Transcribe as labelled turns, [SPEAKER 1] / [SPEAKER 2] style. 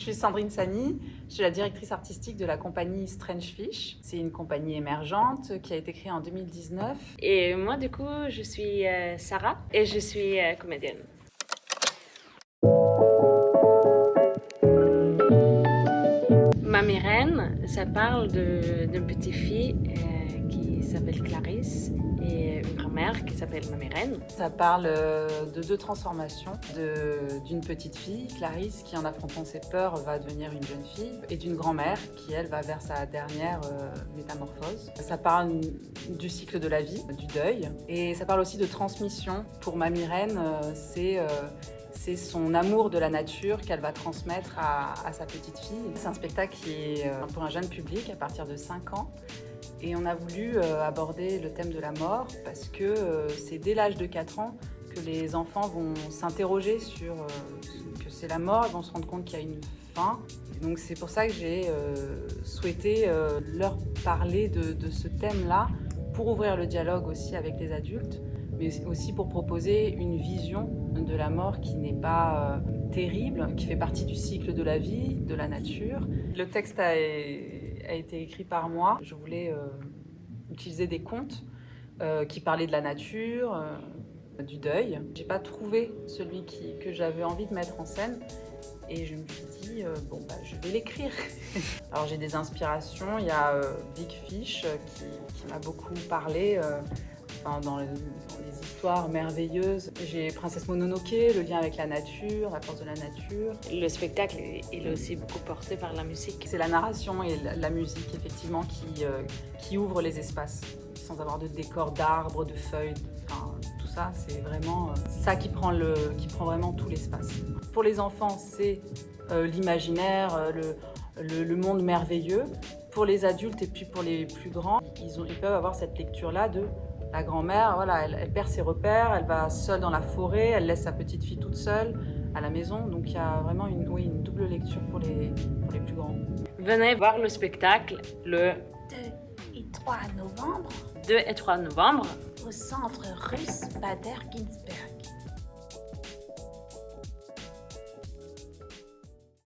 [SPEAKER 1] Je suis Sandrine Sani, je suis la directrice artistique de la compagnie Strange Fish. C'est une compagnie émergente qui a été créée en 2019.
[SPEAKER 2] Et moi, du coup, je suis Sarah et je suis comédienne. Mamie Reine, ça parle d'une petite fille qui s'appelle Clarisse et une grand-mère qui s'appelle Mamie Reine.
[SPEAKER 1] Ça parle de deux transformations, d'une petite fille, Clarisse, qui en affrontant ses peurs va devenir une jeune fille, et d'une grand-mère qui, elle, va vers sa dernière métamorphose. Ça parle du cycle de la vie, du deuil, et ça parle aussi de transmission. Pour Mamie Reine, c'est son amour de la nature qu'elle va transmettre à sa petite fille. C'est un spectacle qui est pour un jeune public à partir de 5 ans. Et on a voulu aborder le thème de la mort parce que c'est dès l'âge de 4 ans que les enfants vont s'interroger sur ce que c'est la mort, ils vont se rendre compte qu'il y a une fin. Et donc c'est pour ça que j'ai souhaité leur parler de ce thème-là pour ouvrir le dialogue aussi avec les adultes, mais aussi pour proposer une vision de la mort qui n'est pas terrible, qui fait partie du cycle de la vie, de la nature. Le texte a été écrit par moi. Je voulais utiliser des contes qui parlaient de la nature, du deuil. J'ai pas trouvé celui que j'avais envie de mettre en scène et je me suis dit je vais l'écrire. Alors j'ai des inspirations, il y a Big Fish qui m'a beaucoup parlé. Dans les histoires merveilleuses. J'ai Princesse Mononoke, le lien avec la nature, la force de la nature.
[SPEAKER 2] Le spectacle, il est aussi beaucoup porté par la musique.
[SPEAKER 1] C'est la narration et la musique, effectivement, qui ouvrent les espaces, sans avoir de décor d'arbres, de feuilles, tout ça, c'est vraiment ça qui prend vraiment tout l'espace. Pour les enfants, c'est l'imaginaire, le monde merveilleux. Pour les adultes et puis pour les plus grands, ils peuvent avoir cette lecture-là de la grand-mère, voilà, elle perd ses repères, elle va seule dans la forêt, elle laisse sa petite fille toute seule à la maison. Donc il y a vraiment une double lecture pour les plus grands.
[SPEAKER 2] Venez voir le spectacle le
[SPEAKER 3] 2 et 3 novembre
[SPEAKER 2] 2 et 3 novembre
[SPEAKER 3] au centre russe Bader Ginsberg.